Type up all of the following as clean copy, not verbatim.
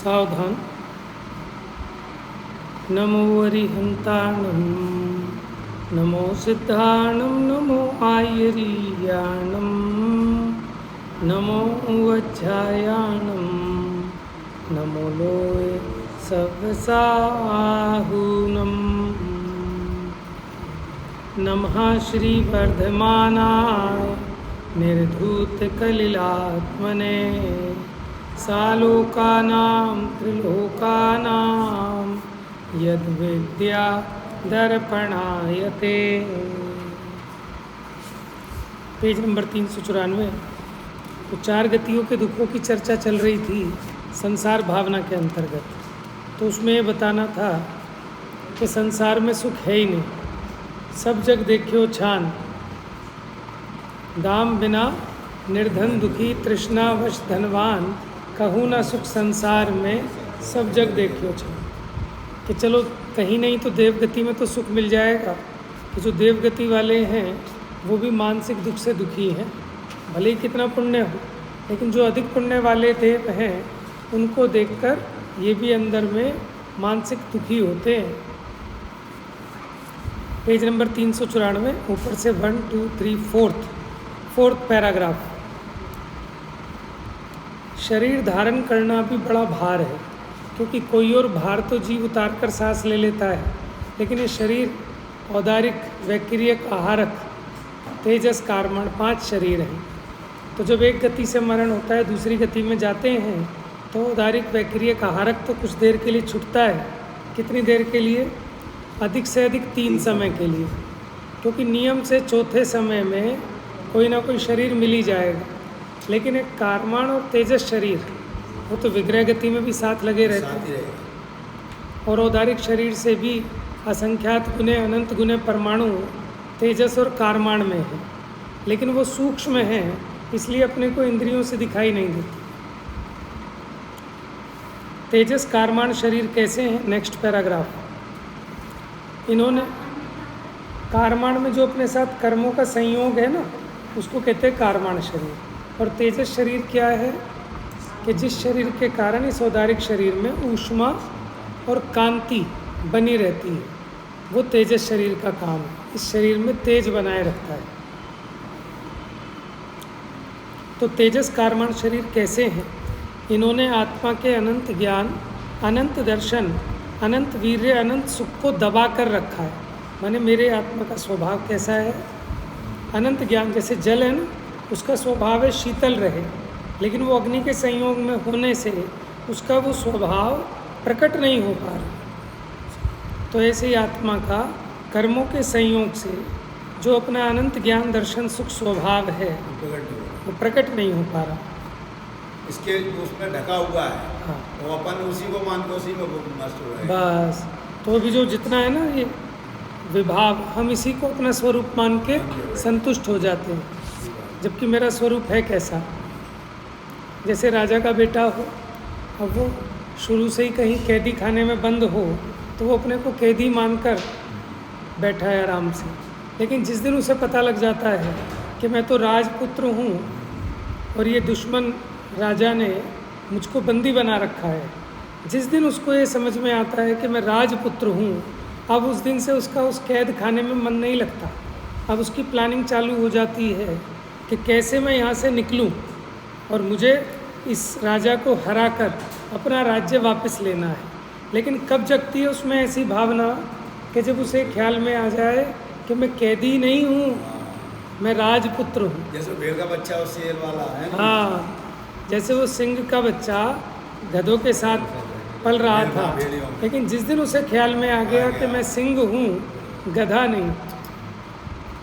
सावधान। नमो अरिहंताणं नमो सिद्धाणं नमो आयर्याणं नमो वज्रायाणं नमो लोय सवसाहूनम् नमः श्रीवर्धमानाय निर्धूतकलिलात्मने सालोकानां त्रिलोकानां यद्विद्या दर्पणायते। Page number 394। तो 4 गतियों के दुखों की चर्चा चल रही थी संसार भावना के अंतर्गत। तो उसमें ये बताना था कि संसार में सुख है ही नहीं, सब जग देखियो छान, दाम बिना निर्धन दुखी तृष्णावश धनवान, कहूँ ना सुख संसार में सब जग देखियो छान। कि चलो कहीं नहीं तो देवगति में तो सुख मिल जाएगा, कि जो देवगति वाले हैं वो भी मानसिक दुख से दुखी हैं, भले ही कितना पुण्य हो, लेकिन जो अधिक पुण्य वाले देव हैं उनको देखकर ये भी अंदर में मानसिक दुखी होते हैं। पेज नंबर 394, ऊपर से 1 2 3 फोर्थ पैराग्राफ। शरीर धारण करना भी बड़ा भार है, क्योंकि कोई और भार तो जीव उतार कर सांस ले लेता है, लेकिन ये शरीर औदारिक वैक्रियक आहारक तेजस कार्मण 5 शरीर हैं। तो जब एक गति से मरण होता है दूसरी गति में जाते हैं तो औदारिक वैक्रियक आहारक तो कुछ देर के लिए छूटता है। कितनी देर के लिए? अधिक से अधिक 3 समय के लिए, क्योंकि नियम से चौथे समय में कोई ना कोई शरीर मिल ही जाएगा। लेकिन एक कार्माण और तेजस शरीर वो तो विग्रह गति में भी साथ लगे रहते हैं, और औदारिक शरीर से भी असंख्यात गुने अनंत गुने परमाणु तेजस और कार्माण में है, लेकिन वो सूक्ष्म हैं, इसलिए अपने को इंद्रियों से दिखाई नहीं देती। तेजस कार्माण शरीर कैसे हैं? Next paragraph. इन्होंने कार्माण में जो अपने साथ कर्मों का संयोग है ना, उसको कहते हैं कार्माण शरीर। और तेजस शरीर क्या है? कि जिस शरीर के कारण इस औदारिक शरीर में ऊष्मा और कांति बनी रहती है, वो तेजस शरीर का काम है, इस शरीर में तेज बनाए रखता है। तो तेजस कार्माण शरीर कैसे हैं? इन्होंने आत्मा के अनंत ज्ञान, अनंत दर्शन, अनंत वीर्य, अनंत सुख को दबा कर रखा है। माने मेरे आत्मा का स्वभाव कैसा है? अनंत ज्ञान, जैसे जल है ना, उसका स्वभाव है शीतल रहे, लेकिन वो अग्नि के संयोग में होने से उसका वो स्वभाव प्रकट नहीं हो पा रहा। तो ऐसे ही आत्मा का कर्मों के संयोग से जो अपना अनंत ज्ञान दर्शन सुख स्वभाव है वो प्रकट नहीं हो पा रहा। इसके उसमें ढका हुआ है। हाँ। वो अपन उसी को मान के उसी में नष्ट हो रहा है। बस, तो अभी जो जितना है ना ये विभाग, हम इसी को अपना स्वरूप मान के संतुष्ट हो जाते हैं, जबकि मेरा स्वरूप है कैसा? जैसे राजा का बेटा हो, अब वो शुरू से ही कहीं कैदी खाने में बंद हो तो वो अपने को कैदी मानकर बैठा है आराम से, लेकिन जिस दिन उसे पता लग जाता है कि मैं तो राजपुत्र हूँ और ये दुश्मन राजा ने मुझको बंदी बना रखा है, जिस दिन उसको ये समझ में आता है कि मैं राजपुत्र हूँ, अब उस दिन से उसका उस कैद खाने में मन नहीं लगता। अब उसकी प्लानिंग चालू हो जाती है कि कैसे मैं यहाँ से निकलूँ और मुझे इस राजा को हराकर अपना राज्य वापस लेना है। लेकिन कब जगती है उसमें ऐसी भावना कि जब उसे ख्याल में आ जाए कि मैं कैदी नहीं हूँ, मैं राजपुत्र हूँ। जैसे भेड़ का बच्चा और शेर वाला है। हाँ, जैसे वो सिंह का बच्चा गधों के साथ पल रहा था, लेकिन जिस दिन उसे ख्याल में आ गया कि मैं सिंह हूँ, गधा नहीं,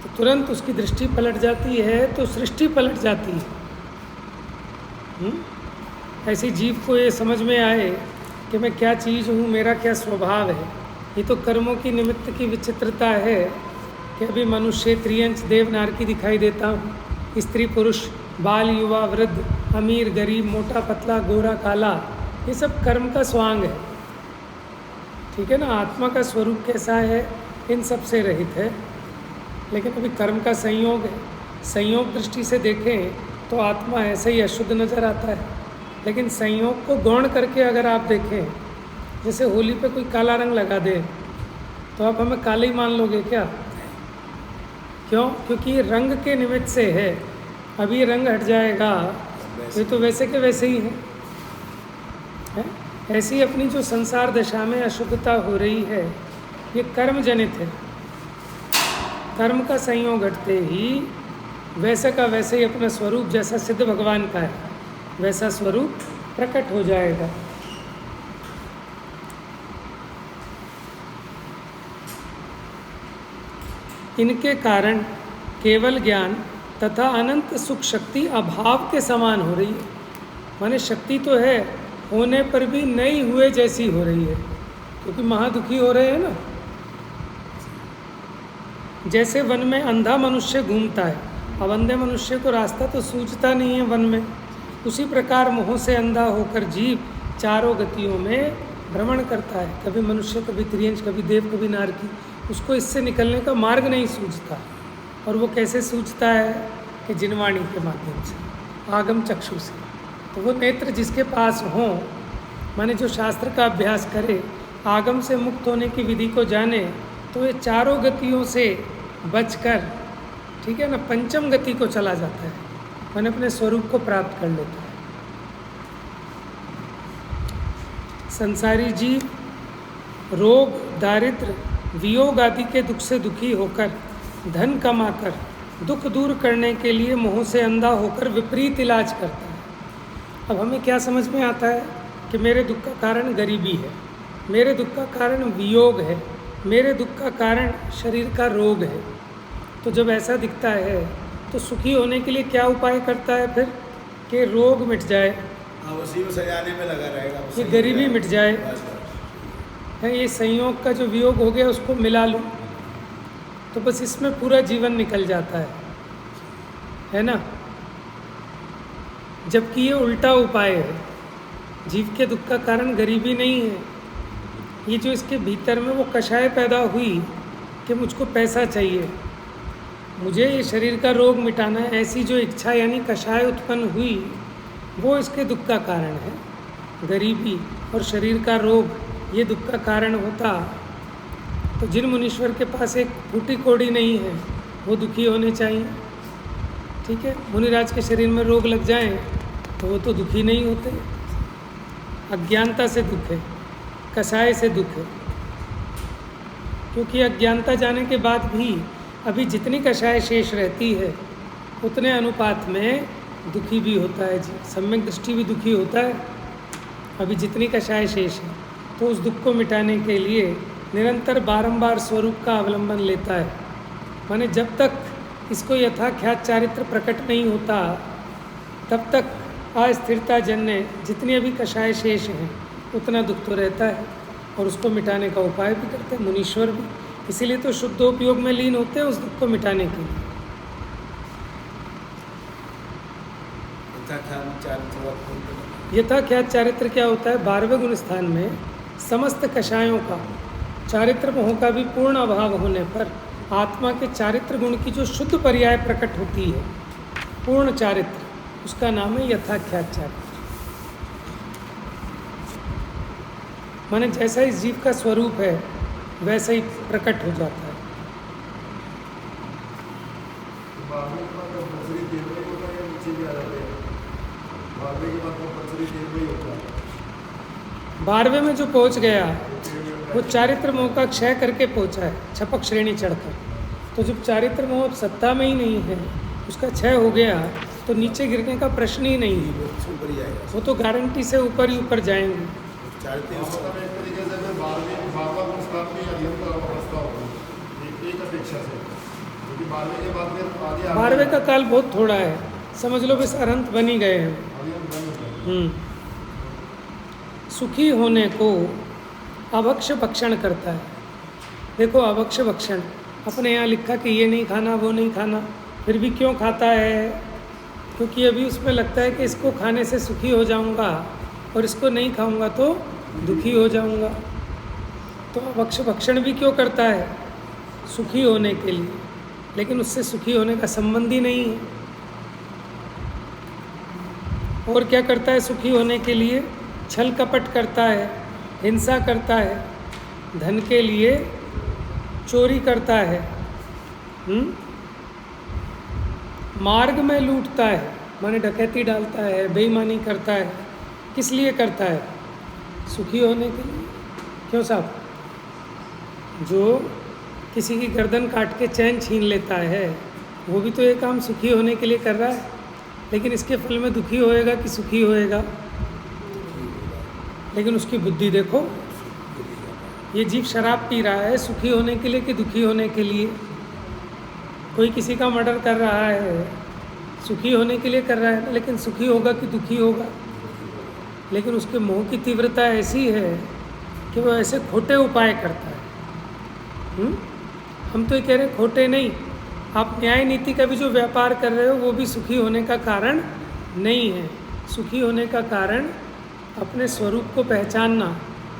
तो तुरंत उसकी दृष्टि पलट जाती है, तो सृष्टि पलट जाती है। ऐसी जीव को ये समझ में आए कि मैं क्या चीज़ हूँ, मेरा क्या स्वभाव है। ये तो कर्मों की निमित्त की विचित्रता है कि अभी मनुष्य त्रियंच देव नार की दिखाई देता हूँ, स्त्री पुरुष, बाल युवा वृद्ध, अमीर गरीब, मोटा पतला, गोरा काला, ये सब कर्म का स्वांग है। ठीक है ना? आत्मा का स्वरूप कैसा है? इन सब से रहित है, लेकिन अभी कर्म का संयोग है। संयोग दृष्टि से देखें तो आत्मा ऐसे ही अशुद्ध नज़र आता है, लेकिन संयोग को गौण करके अगर आप देखें, जैसे होली पे कोई काला रंग लगा दे तो आप हमें काले ही मान लोगे क्या? क्यों? क्योंकि ये रंग के निमित्त से है। अभी ये रंग हट जाएगा ये तो वैसे के वैसे ही है? ऐसी अपनी जो संसार दशा में अशुद्धता हो रही है ये कर्म जनित है। कर्म का संयोग घटते ही वैसे का वैसे ही अपना स्वरूप जैसा सिद्ध भगवान का है वैसा स्वरूप प्रकट हो जाएगा। इनके कारण केवल ज्ञान तथा अनंत सुख शक्ति अभाव के समान हो रही है। माने शक्ति तो है, होने पर भी नहीं हुए जैसी हो रही है, क्योंकि महादुखी हो रहे हैं ना। जैसे वन में अंधा मनुष्य घूमता है, अब अंधे मनुष्य को रास्ता तो सूझता नहीं है वन में, उसी प्रकार मोह से अंधा होकर जीव चारों गतियों में भ्रमण करता है, कभी मनुष्य, कभी त्रियंश, कभी देव, कभी नारकी। उसको इससे निकलने का मार्ग नहीं सूझता। और वो कैसे सूझता है? कि जिनवाणी के माध्यम से, आगम चक्षु से। तो वो नेत्र जिसके पास हों, माने जो शास्त्र का अभ्यास करे, आगम से मुक्त होने की विधि को जाने, तो ये चारों गतियों से बचकर, ठीक है ना, पंचम गति को चला जाता है, माने अपने स्वरूप को प्राप्त कर लेता है। संसारी जीव रोग, दारिद्र, वियोग आदि के दुख से दुखी होकर धन कमाकर दुख दूर करने के लिए मोह से अंधा होकर विपरीत इलाज करता है। अब हमें क्या समझ में आता है कि मेरे दुख का कारण गरीबी है, मेरे दुख का कारण वियोग है, मेरे दुख का कारण शरीर का रोग है। तो जब ऐसा दिखता है तो सुखी होने के लिए क्या उपाय करता है फिर? कि रोग मिट जाए, उसी में सजाने में लगा रहेगा, कि गरीबी मिट जाए, है ये संयोग का जो वियोग हो गया उसको मिला लूँ, तो बस इसमें पूरा जीवन निकल जाता है ना। जबकि ये उल्टा उपाय है। जीव के दुख का कारण गरीबी नहीं है, ये जो इसके भीतर में वो कषाय पैदा हुई कि मुझको पैसा चाहिए, मुझे ये शरीर का रोग मिटाना है, ऐसी जो इच्छा यानी कषाय उत्पन्न हुई, वो इसके दुख का कारण है। गरीबी और शरीर का रोग ये दुख का कारण होता तो जिन मुनीश्वर के पास एक फूटी कोड़ी नहीं है वो दुखी होने चाहिए, ठीक है। मुनिराज के शरीर में रोग लग जाएं तो वो तो दुखी नहीं होते। अज्ञानता से दुख है, कषाय से दुख है, क्योंकि अज्ञानता जाने के बाद भी अभी जितनी कषाय शेष रहती है उतने अनुपात में दुखी भी होता है जी, सम्यक दृष्टि भी दुखी होता है। अभी जितनी कषाय शेष है तो उस दुख को मिटाने के लिए निरंतर बारंबार स्वरूप का अवलंबन लेता है। माने जब तक इसको यथाख्यात चारित्र प्रकट नहीं होता तब तक अस्थिरता जन्य जितनी अभी कषाय शेष हैं उतना दुख तो रहता है, और उसको मिटाने का उपाय भी करते हैं मुनीश्वर भी। इसीलिए तो शुद्धोपयोग में लीन होते हैं उस दुख को मिटाने के लिए। यथाख्यात चारित्र क्या होता है? 12वें गुण स्थान में समस्त कषायों का, चारित्र मोह का भी पूर्ण अभाव होने पर आत्मा के चारित्र गुण की जो शुद्ध पर्याय प्रकट होती है, पूर्ण चारित्र, उसका नाम है यथाख्यात चारित्र। माने जैसा इस जीव का स्वरूप है वैसा ही प्रकट हो जाता है। 12वें में जो पहुंच गया वो चारित्र मोह का क्षय करके पहुंचा है, छपक श्रेणी चढ़कर। तो जब चारित्र मोह अब सत्ता में ही नहीं है, उसका क्षय हो गया, तो नीचे गिरने का प्रश्न ही नहीं है, वो तो गारंटी से ऊपर ही ऊपर जाएंगे। 12वें का काल बहुत थोड़ा है, समझ लो बस अनंत बन ही गए हैं। सुखी होने को अभक्ष भक्षण करता है। देखो अभक्ष भक्षण, अपने यहाँ लिखा कि ये नहीं खाना वो नहीं खाना, फिर भी क्यों खाता है? क्योंकि अभी उसमें लगता है कि इसको खाने से सुखी हो जाऊंगा और इसको नहीं खाऊंगा तो दुखी हो जाऊंगा। तो अभक्ष भक्षण भी क्यों करता है? सुखी होने के लिए, लेकिन उससे सुखी होने का संबंध ही नहीं है। और क्या करता है सुखी होने के लिए? छल कपट करता है, हिंसा करता है, धन के लिए चोरी करता है, मार्ग में लूटता है, माने डकैती डालता है, बेईमानी करता है। किस लिए करता है? सुखी होने के लिए। क्यों साहब? जो किसी की गर्दन काट के चैन छीन लेता है वो भी तो ये काम सुखी होने के लिए कर रहा है, लेकिन इसके फल में दुखी होएगा कि सुखी होएगा? लेकिन उसकी बुद्धि देखो, ये जीव शराब पी रहा है सुखी होने के लिए कि दुखी होने के लिए? कोई किसी का मर्डर कर रहा है सुखी होने के लिए कर रहा है, लेकिन सुखी होगा कि दुखी होगा? लेकिन उसके मोह की तीव्रता ऐसी है कि वो ऐसे खोटे उपाय करता है। हम तो ये कह रहे हैं खोटे नहीं, आप न्याय नीति का भी जो व्यापार कर रहे हो वो भी सुखी होने का कारण नहीं है। सुखी होने का कारण अपने स्वरूप को पहचानना,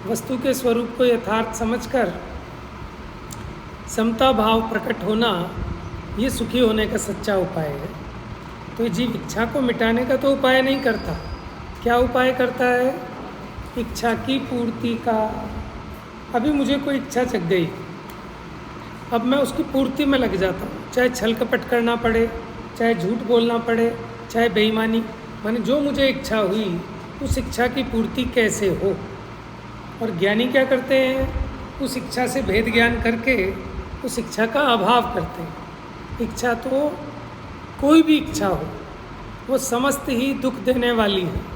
वस्तु के स्वरूप को यथार्थ समझकर समता भाव प्रकट होना, ये सुखी होने का सच्चा उपाय है। तो जीव इच्छा को मिटाने का तो उपाय नहीं करता। क्या उपाय करता है? इच्छा की पूर्ति का। अभी मुझे कोई इच्छा जग गई, अब मैं उसकी पूर्ति में लग जाता हूँ, चाहे छल कपट करना पड़े, चाहे झूठ बोलना पड़े, चाहे बेईमानी, माने जो मुझे इच्छा हुई उस इच्छा की पूर्ति कैसे हो। और ज्ञानी क्या करते हैं? उस इच्छा से भेद ज्ञान करके उस इच्छा का अभाव करते हैं। इच्छा तो कोई भी इच्छा हो वो समस्त ही दुख देने वाली है।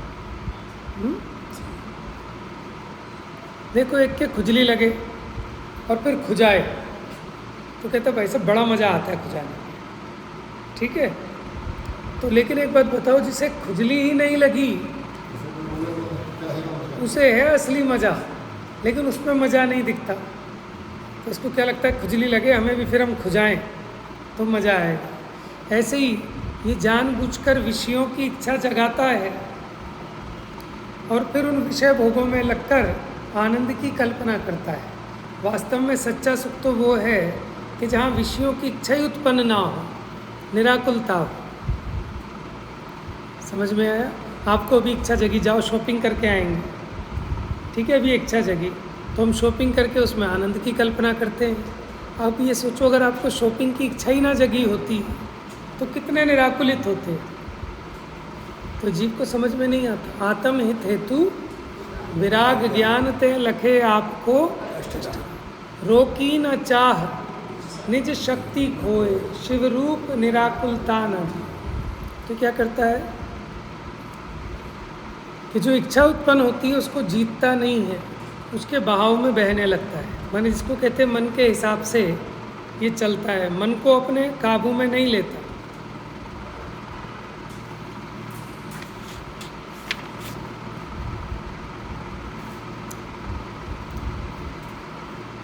देखो, एक के खुजली लगे और फिर खुजाए तो कहते भाई साहब बड़ा मज़ा आता है खुजाने में, ठीक है? तो लेकिन एक बात बताओ, जिसे खुजली ही नहीं लगी उसे है असली मज़ा, लेकिन उसमें मज़ा नहीं दिखता। तो उसको क्या लगता है खुजली लगे हमें भी, फिर हम खुजाएं तो मज़ा आएगा। ऐसे ही ये जानबूझकर विषयों की इच्छा जगाता है और फिर उन विषय भोगों में लगकर आनंद की कल्पना करता है। वास्तव में सच्चा सुख तो वो है कि जहाँ विषयों की इच्छा ही उत्पन्न ना हो, निराकुलता हो। समझ में आया? आपको भी इच्छा जगी, जाओ शॉपिंग करके आएंगे, ठीक है? अभी इच्छा जगी तो हम शॉपिंग करके उसमें आनंद की कल्पना करते हैं। आप ये सोचो, अगर आपको शॉपिंग की इच्छा ही ना जगी होती तो कितने निराकुलित होते। तो जीव को समझ में नहीं आता। आत्महित हेतु विराग ज्ञान ते लखे आपको, रोकी न चाह निज शक्ति खोए, शिव रूप निराकुलता न जी। तो क्या करता है कि जो इच्छा उत्पन्न होती है उसको जीतता नहीं है, उसके बहाव में बहने लगता है। माने जिसको कहते हैं मन के हिसाब से ये चलता है, मन को अपने काबू में नहीं लेता।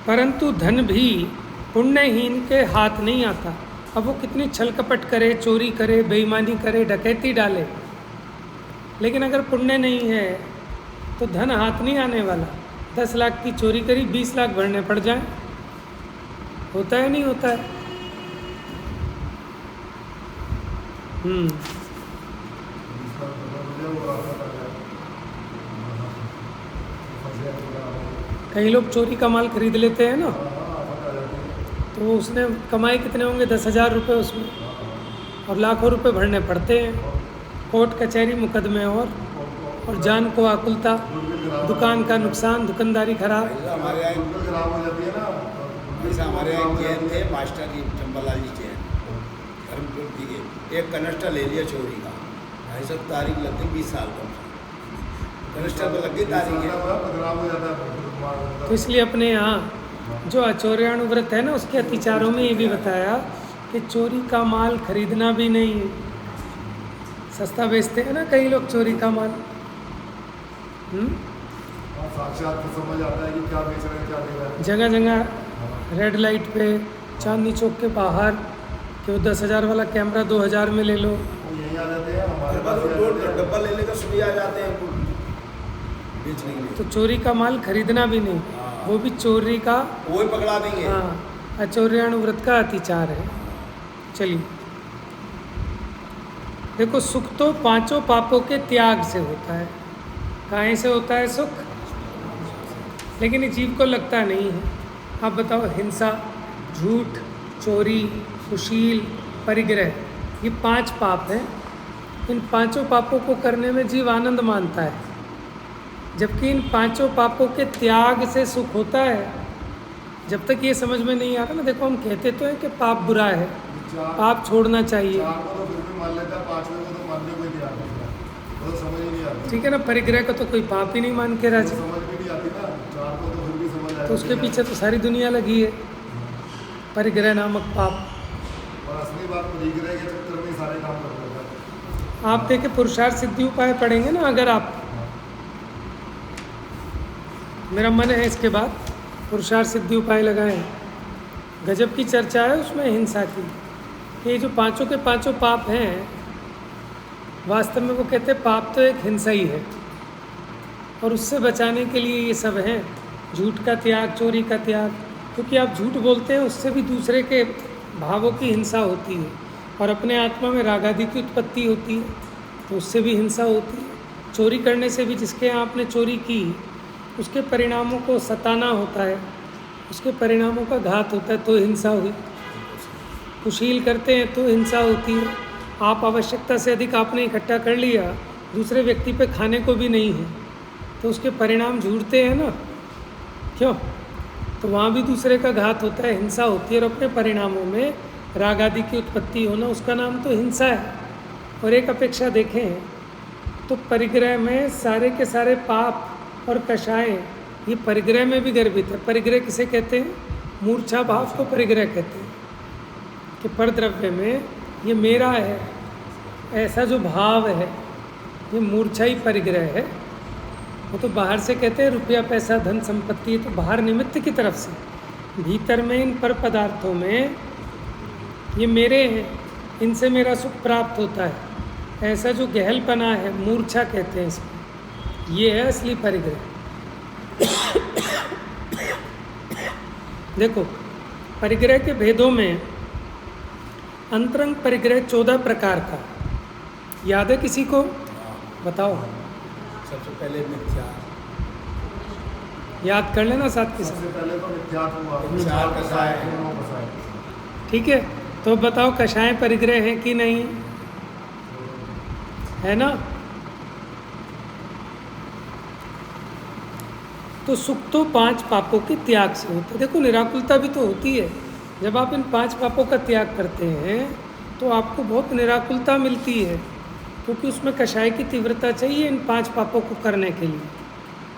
परंतु धन भी पुण्यहीन के हाथ नहीं आता। अब वो कितनी छल कपट करे, चोरी करे, बेईमानी करे, डकैती डाले, लेकिन अगर पुण्य नहीं है तो धन हाथ नहीं आने वाला। 10 लाख की चोरी करी, 20 लाख भरने पड़ जाए, होता है नहीं होता है? कई लोग चोरी का माल खरीद लेते हैं ना, तो उसने कमाए कितने होंगे? 10,000 रुपये उसमें, और लाखों रुपए भरने पड़ते हैं। कोर्ट कचहरी मुकदमे और जान को आकुलता, दुकान का नुकसान, दुकानदारी खराब। हमारे यहाँ जैसा हमारे यहाँ जैन थे मास्टर जी, चंबलाल जी जैन, धर्मपुर जी के, एक कनस्टर ले लिया चोरी का। भाई साहब तारीख लग गई 20 साल का, कनस्टर तो लग गई तारीख है। तो इसलिए अपने यहाँ जो अचौर्याणु व्रत है ना, उसके अतिचारों में ये भी बताया कि चोरी का माल खरीदना भी नहीं। सस्ता बेचते हैं ना कई लोग चोरी का माल। साक्षात तो समझ आता है कि क्या बेच रहे हैं, क्या दे रहे हैं। जगह जगह रेड लाइट पे, चांदनी चौक के बाहर कि वो 10,000 वाला कैमरा 2,000 में ले लो। वो यहीं आ जाते हैं हमारे पास, पास डब्बा लेने का सुबह आ जाते हैं बेचने के लिए। तो चोरी का माल खरीदना भी नहीं, वो भी चोरी का, वो ही पकड़ा देंगे। हाँ, अचौर्याणु व्रत का अतिचार है। चलिए, देखो, सुख तो पांचों पापों के त्याग से होता है। काहे से होता है सुख? लेकिन ये जीव को लगता नहीं है। आप बताओ, हिंसा, झूठ, चोरी, कुशील, परिग्रह, ये 5 पाप हैं। इन पांचों पापों को करने में जीव आनंद मानता है, जबकि इन पांचों पापों के त्याग से सुख होता है। जब तक ये समझ में नहीं आ रहा ना, देखो हम कहते तो हैं कि पाप बुरा है, पाप छोड़ना चाहिए, 4 को तो फिर भी मान लेता है, 5वें को तो मानने को ही नहीं आता, वो तो समझ ही नहीं आती। ठीक है ना। परिग्रह को तो कोई पाप ही नहीं मान के राजी, समझ भी नहीं आती ना, 4 को तो फिर भी समझ आएगी। तो उसके पीछे तो सारी दुनिया लगी है, परिग्रह नामक पाप। और असली बात परिग्रह के चक्कर में ही सारे काम कर रहे हैं। आप देखे पुरुषार्थ सिद्धि उपाय पढ़ेंगे ना, अगर आप, मेरा मन है इसके बाद पुरुषार्थ सिद्धि उपाय लगाएं। गजब की चर्चा है उसमें हिंसा की। ये जो पांचों के पांचों पाप हैं, वास्तव में वो कहते हैं पाप तो एक हिंसा ही है, और उससे बचाने के लिए ये सब हैं। झूठ का त्याग, चोरी का त्याग, क्योंकि आप झूठ बोलते हैं उससे भी दूसरे के भावों की हिंसा होती है, और अपने आत्मा में रागादि की उत्पत्ति होती है, तो उससे भी हिंसा होती है। चोरी करने से भी, जिसके यहाँ आपने चोरी की, उसके परिणामों को सताना होता है, उसके परिणामों का घात होता है, तो हिंसा हुई। कुशील करते हैं तो हिंसा होती है। आप आवश्यकता से अधिक आपने इकट्ठा कर लिया, दूसरे व्यक्ति पे खाने को भी नहीं है, तो उसके परिणाम झूठते हैं ना, क्यों? तो वहाँ भी दूसरे का घात होता है, हिंसा होती है, और अपने परिणामों में राग आदि की उत्पत्ति होना, उसका नाम तो हिंसा है। और एक अपेक्षा देखें तो परिग्रह में सारे के सारे पाप और कषाय, ये परिग्रह में भी गर्भित है। परिग्रह किसे कहते हैं? मूर्छा भाव को परिग्रह कहते हैं, कि परद्रव्य में ये मेरा है, ऐसा जो भाव है, ये मूर्छा ही परिग्रह है। वो तो बाहर से कहते हैं रुपया, पैसा, धन, संपत्ति, तो बाहर निमित्त की तरफ से। भीतर में इन पर पदार्थों में ये मेरे हैं, इनसे मेरा सुख प्राप्त होता है, ऐसा जो गहलपना है, मूर्छा कहते हैं इसको, ये है असली परिग्रह। देखो, परिग्रह के भेदों में अंतरंग परिग्रह 14 प्रकार का, याद है किसी को? बताओ। सबसे पहले मिथ्या, याद कर लेना साथ के साथ। सबसे पहले तो मिथ्यात्व हुआ, विचार कसाय, कसाय। ठीक है, तो बताओ कषाय परिग्रह है कि नहीं? है ना? तो सुख तो 5 पापों के त्याग से होता है। देखो, निराकुलता भी तो होती है। जब आप इन 5 पापों का त्याग करते हैं तो आपको बहुत निराकुलता मिलती है, क्योंकि उसमें कषाय की तीव्रता चाहिए इन 5 पापों को करने के लिए,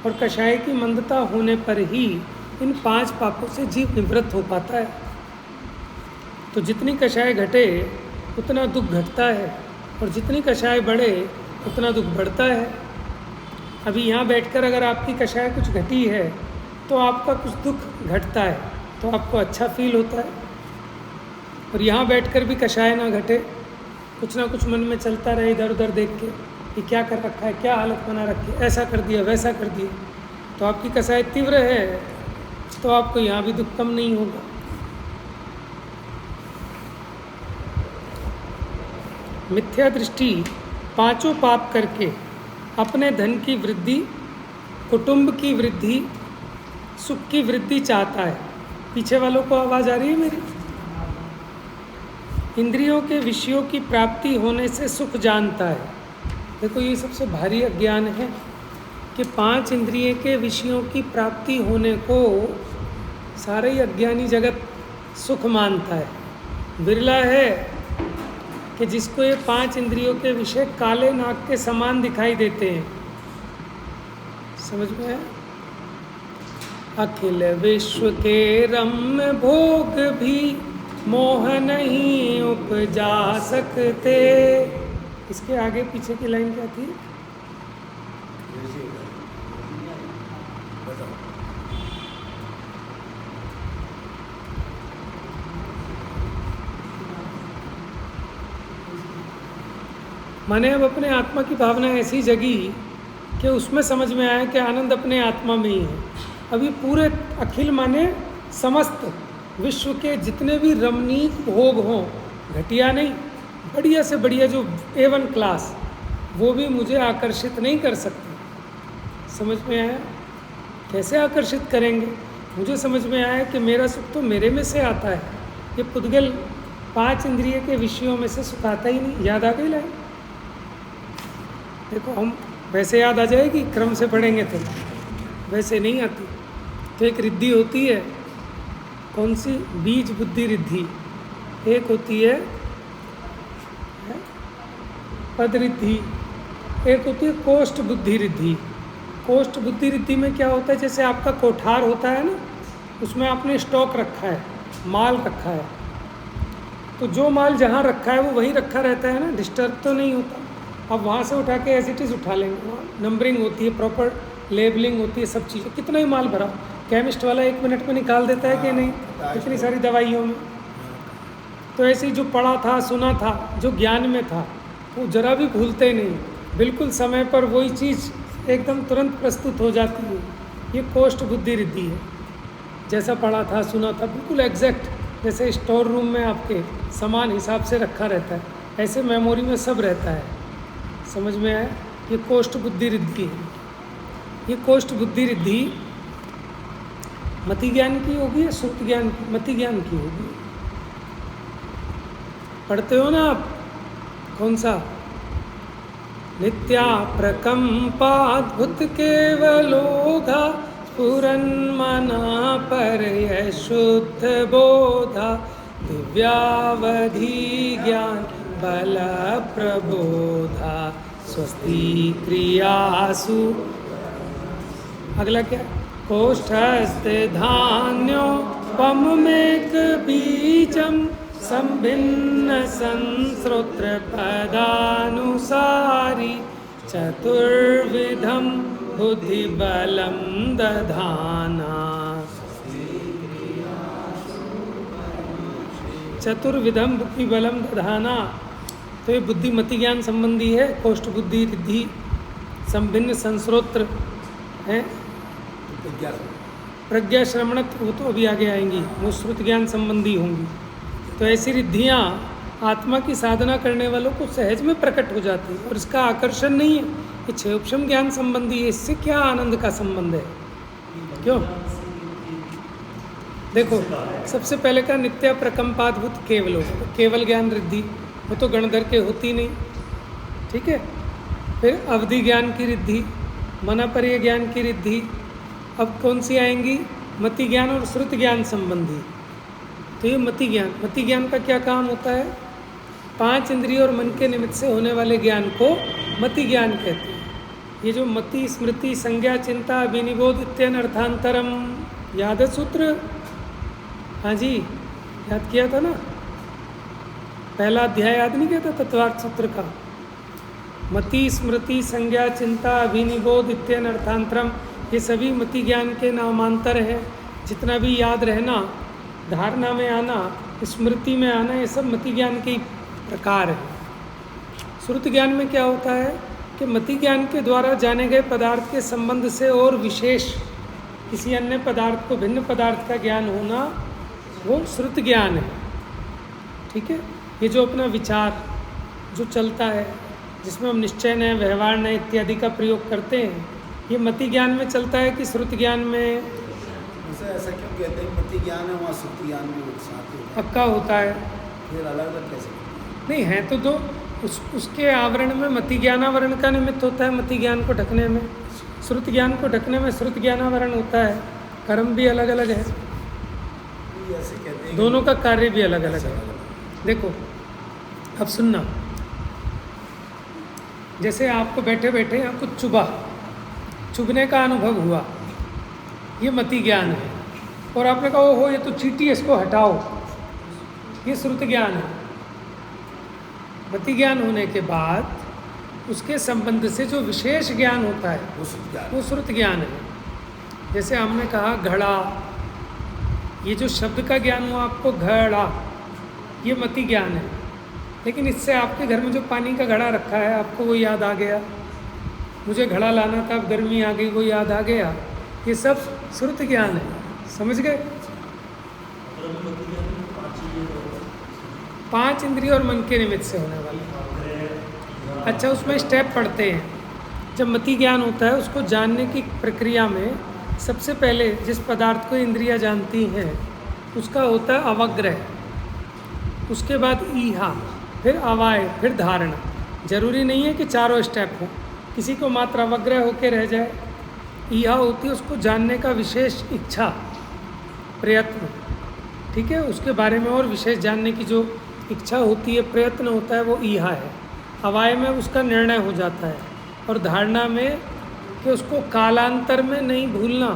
और कषाय की मंदता होने पर ही इन 5 पापों से जीव निवृत्त हो पाता है। तो जितनी कषाय घटे उतना दुख घटता है, और जितनी कषाय बढ़े उतना दुख बढ़ता है। अभी यहाँ बैठकर अगर आपकी कषाय कुछ घटी है तो आपका कुछ दुख घटता है, तो आपको अच्छा फील होता है। और यहाँ बैठकर भी कषाय ना घटे, कुछ ना कुछ मन में चलता रहे इधर उधर देख के, कि क्या कर रखा है, क्या हालत बना रखी है, ऐसा कर दिया, वैसा कर दिया, तो आपकी कषाय तीव्र है, तो आपको यहाँ भी दुख कम नहीं होगा। मिथ्या दृष्टि 5 पाप करके अपने धन की वृद्धि, कुटुंब की वृद्धि, सुख की वृद्धि चाहता है। पीछे वालों को आवाज़ आ रही है मेरी? इंद्रियों के विषयों की प्राप्ति होने से सुख जानता है। देखो, ये सबसे भारी अज्ञान है कि 5 इंद्रिय के विषयों की प्राप्ति होने को सारा ही अज्ञानी जगत सुख मानता है। बिरला है कि जिसको ये 5 इंद्रियों के विषय काले नाग के समान दिखाई देते हैं। समझ में है? अखिल विश्व के रम्य भोग भी मोह नहीं उपजा सकते। इसके आगे पीछे की लाइन क्या थी? मैंने अब अपने आत्मा की भावना ऐसी जगी कि उसमें समझ में आया कि आनंद अपने आत्मा में ही है। अभी पूरे अखिल माने समस्त विश्व के जितने भी रमणीक भोग हों, घटिया नहीं, बढ़िया से बढ़िया जो A1 क्लास, वो भी मुझे आकर्षित नहीं कर सकती। समझ में आया? कैसे आकर्षित करेंगे? मुझे समझ में आया कि मेरा सुख तो मेरे में से आता है। ये पुद्गल 5 इंद्रिय के विषयों में से सुख आता ही नहीं। याद आ गई लाइन? देखो, हम वैसे याद आ जाएगी क्रम से पढ़ेंगे तो, वैसे नहीं आती। तो एक रिद्धि होती है, कौन सी? बीज बुद्धि रिद्धि। एक होती है पद रिद्धि, एक होती है कोष्ठ बुद्धि रिद्धि। कोष्ठ बुद्धि रिद्धि में क्या होता है? जैसे आपका कोठार होता है ना, उसमें आपने स्टॉक रखा है, माल रखा है, तो जो माल जहाँ रखा है वो वहीं रखा रहता है ना, डिस्टर्ब तो नहीं होता। अब वहाँ से उठा के एज इट इज़ उठा लेंगे। वहाँ नंबरिंग होती है, प्रॉपर लेबलिंग होती है, सब चीज़ें। कितना ही माल भरा, केमिस्ट वाला 1 मिनट में निकाल देता है कि नहीं, इतनी सारी दवाइयों में। तो ऐसे ही जो पढ़ा था, सुना था, जो ज्ञान में था, वो जरा भी भूलते नहीं, बिल्कुल समय पर वही चीज़ एकदम तुरंत प्रस्तुत हो जाती है। ये कोष्ठ बुद्धि रिद्धि है। जैसा पढ़ा था, सुना था, बिल्कुल एग्जैक्ट, जैसे स्टोर रूम में आपके सामान हिसाब से रखा रहता है, ऐसे मेमोरी में सब रहता है। समझ में आया? ये कोष्ठ बुद्धि रिद्धि है। ये कोष्ठ बुद्धि रिद्धि मति ज्ञान की होगी या श्रुति ज्ञान की? मति ज्ञान की होगी। पढ़ते हो ना आप? कौन सा? नित्या प्रकंपाद्भुत केवलोधा स्फुरन्मना परय शुद्ध बोधा दिव्यावधि ज्ञान बल प्रबोधा स्वस्ति क्रियासु। अगला क्या? कोष्ठस्ते धान्यो पममेक बीजम संभिन्न संश्रोत्र पदानुसारी चतुर्विधम बुद्धिबलम दधाना। चतुर्विधम बुद्धिबलम दधाना। तो ये बुद्धि मति ज्ञान संबंधी है। कोष्ठ बुद्धि रिद्धि संभिन्न संश्रोत्र है। प्रज्ञा श्रवणत वो तो अभी आगे आएंगी, वो श्रुत ज्ञान संबंधी होंगी। तो ऐसी रिद्धियाँ आत्मा की साधना करने वालों को सहज में प्रकट हो जाती है और इसका आकर्षण नहीं है। ये क्षेपशम ज्ञान संबंधी है, इससे क्या आनंद का संबंध है? क्यों? देखो, सबसे पहले का नित्य प्रकंपाद्भुत केवलो, तो केवल ज्ञान रिद्धि, वो तो गणधर के होती नहीं, ठीक है। फिर अवधि ज्ञान की रिद्धि, मनापर्य ज्ञान की रिद्धि। अब कौन सी आएंगी? मति ज्ञान और श्रुत ज्ञान संबंधी। तो ये मति ज्ञान का क्या काम होता है? 5 इंद्रिय और मन के निमित्त से होने वाले ज्ञान को मति ज्ञान कहते हैं। ये जो मति, स्मृति, संज्ञा, चिंता, विनिबोध इत्यन अर्थांतरम, याद है सूत्र? हाँ जी, याद किया था ना? पहला अध्याय याद नहीं किया था तत्वार्थ सूत्र का? मति, स्मृति, संज्ञा, चिंता, विनिबोध इत्यन अर्थांतरम, ये सभी मति ज्ञान के नामांतर है। जितना भी याद रहना, धारणा में आना, स्मृति में आना, ये सब मति ज्ञान के प्रकार है। श्रुत ज्ञान में क्या होता है कि मति ज्ञान के द्वारा जाने गए पदार्थ के संबंध से और विशेष किसी अन्य पदार्थ को, भिन्न पदार्थ का ज्ञान होना, वो श्रुत ज्ञान है, ठीक है। ये जो अपना विचार जो चलता है, जिसमें हम निश्चय न, व्यवहार न इत्यादि का प्रयोग करते हैं, ये मति ज्ञान में चलता है कि श्रुत ज्ञान में? ऐसा क्यों कहते हैं? मति ज्ञान है, वहाँ श्रुति ज्ञान भी साथ ही पक्का होता है। फिर अलग अलग कैसे? नहीं है तो दो, उसके आवरण में मति ज्ञानावरण का निमित्त होता है, मति ज्ञान को ढकने में। श्रुत ज्ञान को ढकने में श्रुत ज्ञानावरण होता है। कर्म भी अलग अलग है, ऐसे कहते हैं, दोनों का कार्य भी अलग अलग है। देखो, अब सुनना, जैसे आपको बैठे बैठे आपको चुभने का अनुभव हुआ, ये मति ज्ञान है। और आपने कहा ओहो ये तो चींटी है, इसको हटाओ, ये श्रुत ज्ञान है। मति ज्ञान होने के बाद उसके संबंध से जो विशेष ज्ञान होता है वो श्रुत ज्ञान है। जैसे हमने कहा घड़ा, ये जो शब्द का ज्ञान हुआ आपको, घड़ा, ये मति ज्ञान है। लेकिन इससे आपके घर में जो पानी का घड़ा रखा है, आपको वो याद आ गया, मुझे घड़ा लाना था, अब गर्मी आ गई, वो याद आ गया, ये सब श्रुत ज्ञान है। समझ गए? 5 इंद्रिय और मन के निमित्त से होने वाला। अच्छा, उसमें स्टेप पढ़ते हैं। जब मति ज्ञान होता है, उसको जानने की प्रक्रिया में सबसे पहले जिस पदार्थ को इंद्रियां जानती हैं उसका होता है अवग्रह, उसके बाद ईहा, फिर अवाय, फिर धारणा। जरूरी नहीं है कि चारों स्टेप हो, किसी को मात्र अवग्रह होकर रह जाए। ईहा होती है उसको जानने का विशेष इच्छा, प्रयत्न, ठीक है, उसके बारे में और विशेष जानने की जो इच्छा होती है, प्रयत्न होता है, वो ईहा है। अवाय में उसका निर्णय हो जाता है, और धारणा में कि उसको कालांतर में नहीं भूलना,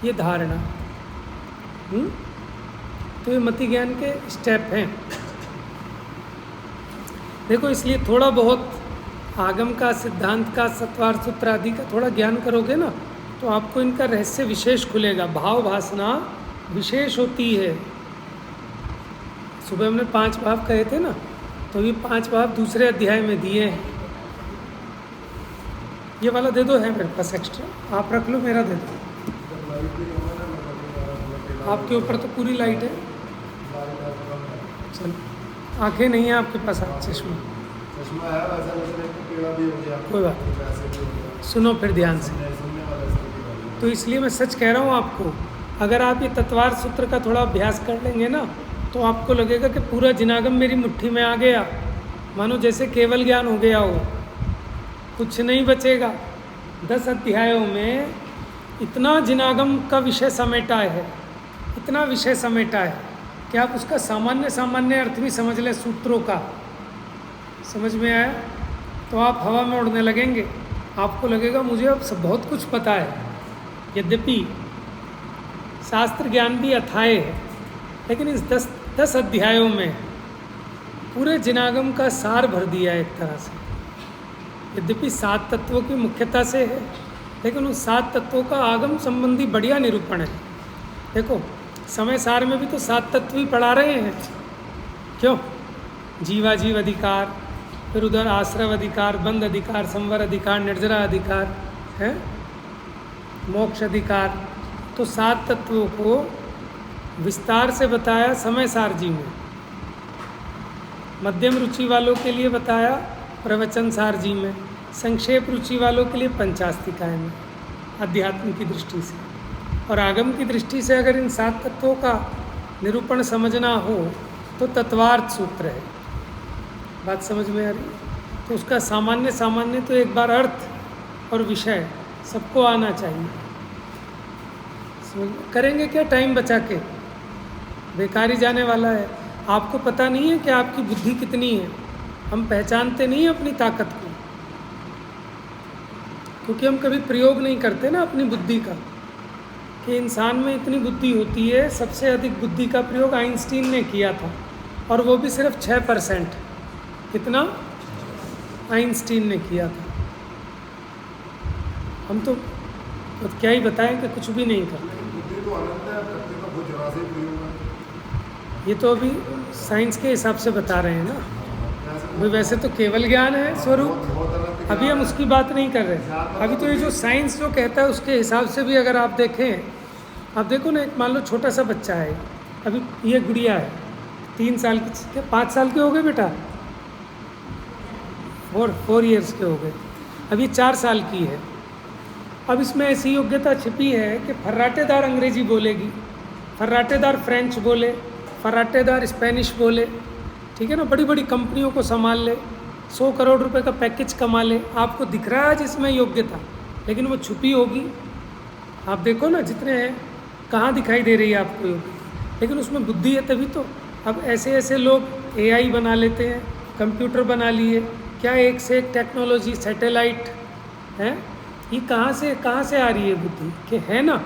ये धारणा। तो ये मति ज्ञान के स्टेप हैं। देखो, इसलिए थोड़ा बहुत आगम का, सिद्धांत का, सत्वार सूत्र आदि का थोड़ा ज्ञान करोगे ना, तो आपको इनका रहस्य विशेष खुलेगा। भाव भासना विशेष होती है। सुबह हमने 5 भाव कहे थे ना, तो ये 5 भाव दूसरे अध्याय में दिए हैं। ये वाला दे दो, है मेरे पास एक्स्ट्रा, आप रख लो, मेरा दे दो। आपके ऊपर तो पूरी लाइट है। चलो, आंखें नहीं है आपके पास, चश्मा चश्मा है वैसा, लेकिन टेढ़ा भी हो गया। कोई बात नहीं, वैसे भी हो गया। सुनो फिर ध्यान से। सुनने वाला स्थिति वाली। तो इसलिए मैं सच कह रहा हूँ आपको, अगर आप ये तत्वार सूत्र का थोड़ा अभ्यास कर लेंगे ना, तो आपको लगेगा कि पूरा जिनागम मेरी मुट्ठी में आ गया, मानो जैसे केवल ज्ञान हो गया हो, कुछ नहीं बचेगा। 10 अध्यायों में इतना जिनागम का विषय समेटा है, इतना विषय समेटा है कि आप उसका सामान्य सामान्य अर्थ भी समझ लें, सूत्रों का समझ में आया तो आप हवा में उड़ने लगेंगे। आपको लगेगा मुझे अब सब बहुत कुछ पता है। यद्यपि शास्त्र ज्ञान भी अथाह है, लेकिन इस 10 अध्यायों में पूरे जिनागम का सार भर दिया है एक तरह से। यद्यपि 7 तत्वों की मुख्यता से है, लेकिन उन 7 तत्वों का आगम संबंधी बढ़िया निरूपण है। देखो, समय सार में भी तो 7 तत्व ही पढ़ा रहे हैं, क्यों? जीवाजीव अधिकार, फिर उधर आश्रव अधिकार, बंध अधिकार, संवर अधिकार, निर्जरा अधिकार है, मोक्ष अधिकार। तो 7 तत्वों को विस्तार से बताया समय सार जी में। मध्यम रुचि वालों के लिए बताया प्रवचन सार जी में। संक्षेप रुचि वालों के लिए पंचास्तिकाय में, अध्यात्म की दृष्टि से। और आगम की दृष्टि से अगर इन 7 तत्वों का निरूपण समझना हो तो तत्वार्थ सूत्र है। बात समझ में आ रही? तो उसका सामान्य सामान्य तो एक बार अर्थ और विषय सबको आना चाहिए। करेंगे क्या टाइम बचा के? बेकार ही जाने वाला है। आपको पता नहीं है कि आपकी बुद्धि कितनी है। हम पहचानते नहीं हैं अपनी ताकत को, क्योंकि हम कभी प्रयोग नहीं करते ना अपनी बुद्धि का, कि इंसान में इतनी बुद्धि होती है। सबसे अधिक बुद्धि का प्रयोग आइंस्टीन ने किया था, और वो भी सिर्फ 6%। कितना? आइंस्टीन ने किया था। हम तो क्या ही बताएं कि कुछ भी नहीं करते। बुद्धि तो अनंत है, करते तो बहुत जरा से प्रयोग है। ये तो अभी साइंस के हिसाब से बता रहे हैं ना भाई। वैसे तो केवल ज्ञान है स्वरूप, अभी हम उसकी बात नहीं कर रहे। अभी तो ये जो साइंस जो कहता है उसके हिसाब से भी अगर आप देखें, आप देखो ना, एक मान लो छोटा सा बच्चा है, अभी ये गुड़िया है 3 साल की, क्या 5 साल के हो गए बेटा? 4 ईयर्स के हो गए। अभी 4 साल की है। अब इसमें ऐसी योग्यता छिपी है कि फर्राटेदार अंग्रेजी बोलेगी, फर्राटेदार फ्रेंच बोले, फर्राटेदार स्पेनिश बोले, ठीक है ना, बड़ी बड़ी कंपनियों को संभाल ले, 100 करोड़ रुपए का पैकेज कमा ले। आपको दिख रहा है जिसमें योग्यता, लेकिन वो छुपी होगी। आप देखो ना जितने हैं, कहाँ दिखाई दे रही है आपको योग्यता, लेकिन उसमें बुद्धि है तभी तो। अब ऐसे ऐसे लोग AI बना लेते हैं, कंप्यूटर बना लिए, क्या एक से एक टेक्नोलॉजी, सैटेलाइट है। ये कहाँ से आ रही है बुद्धि? कि है ना,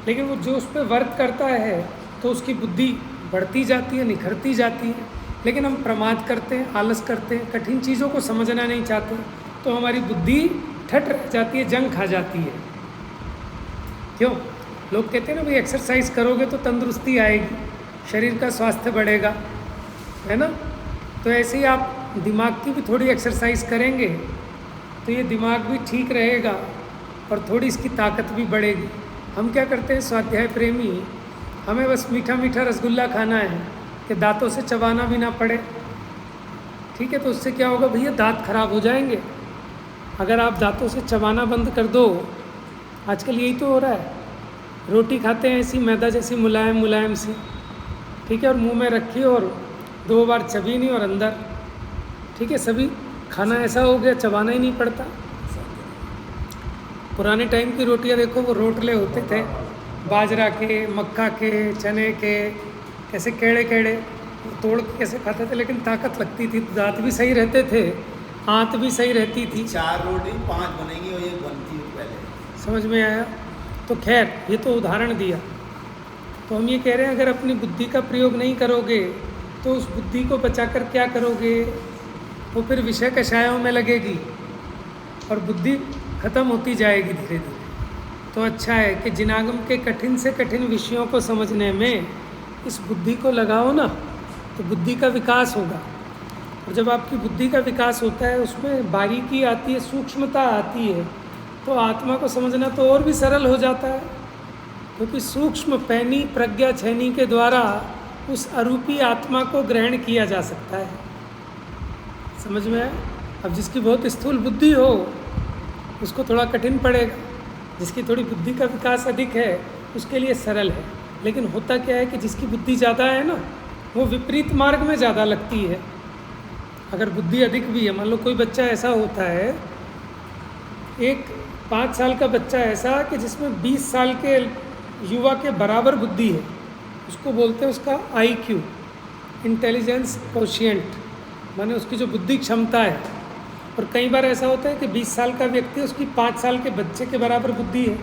लेकिन वो जो उस पर वर्क करता है तो उसकी बुद्धि बढ़ती जाती है, निखरती जाती है। लेकिन हम प्रमाद करते हैं, आलस करते हैं, कठिन चीज़ों को समझना नहीं चाहते, तो हमारी बुद्धि ठट रह जाती है, जंग खा जाती है। क्यों? लोग कहते हैं ना भाई एक्सरसाइज करोगे तो तंदुरुस्ती आएगी, शरीर का स्वास्थ्य बढ़ेगा, है ना। तो ऐसे ही आप दिमाग की भी थोड़ी एक्सरसाइज करेंगे तो ये दिमाग भी ठीक रहेगा और थोड़ी इसकी ताकत भी बढ़ेगी। हम क्या करते हैं स्वाध्याय प्रेमी, हमें बस मीठा मीठा रसगुल्ला खाना है, कि दांतों से चबाना भी ना पड़े। ठीक है, तो उससे क्या होगा भैया, दांत खराब हो जाएंगे। अगर आप दांतों से चबाना बंद कर दो, आजकल यही तो हो रहा है, रोटी खाते हैं ऐसी मैदा जैसी मुलायम मुलायम सी, ठीक है, और मुंह में रखी और 2 बार चबी नहीं और अंदर, ठीक है, सभी खाना ऐसा हो गया चबाना ही नहीं पड़ता। पुराने टाइम की रोटियां देखो, वो रोटले होते थे बाजरा के, मक्का के, चने के, कैसे केड़े केड़े तोड़ के कैसे खाते थे, लेकिन ताकत लगती थी, दांत भी सही रहते थे, आंत भी सही रहती थी। 4 रोटी 5 बनेगी और 1 बनती है पहले। समझ में आया? तो खैर, ये तो उदाहरण दिया। तो हम ये कह रहे हैं, अगर अपनी बुद्धि का प्रयोग नहीं करोगे तो उस बुद्धि को बचाकर क्या करोगे? वो फिर विषय कषायों में लगेगी और बुद्धि खत्म होती जाएगी धीरे धीरे। तो अच्छा है कि जिनागम के कठिन से कठिन विषयों को समझने में इस बुद्धि को लगाओ ना, तो बुद्धि का विकास होगा। और जब आपकी बुद्धि का विकास होता है, उसमें बारीकी आती है, सूक्ष्मता आती है, तो आत्मा को समझना तो और भी सरल हो जाता है, क्योंकि सूक्ष्म पैनी प्रज्ञा छैनी के द्वारा उस अरूपी आत्मा को ग्रहण किया जा सकता है। समझ में आया? अब जिसकी बहुत स्थूल बुद्धि हो उसको थोड़ा कठिन पड़ेगा, जिसकी थोड़ी बुद्धि का विकास अधिक है उसके लिए सरल है। लेकिन होता क्या है कि जिसकी बुद्धि ज़्यादा है ना, वो विपरीत मार्ग में ज़्यादा लगती है। अगर बुद्धि अधिक भी है, मान लो कोई बच्चा ऐसा होता है, एक 5 साल का बच्चा ऐसा कि जिसमें 20 साल के युवा के बराबर बुद्धि है, उसको बोलते हैं उसका IQ, इंटेलिजेंस कोशिएंट, माने उसकी जो बुद्धि क्षमता है। और कई बार ऐसा होता है कि 20 साल का व्यक्ति, उसकी 5 साल के बच्चे के बराबर बुद्धि है।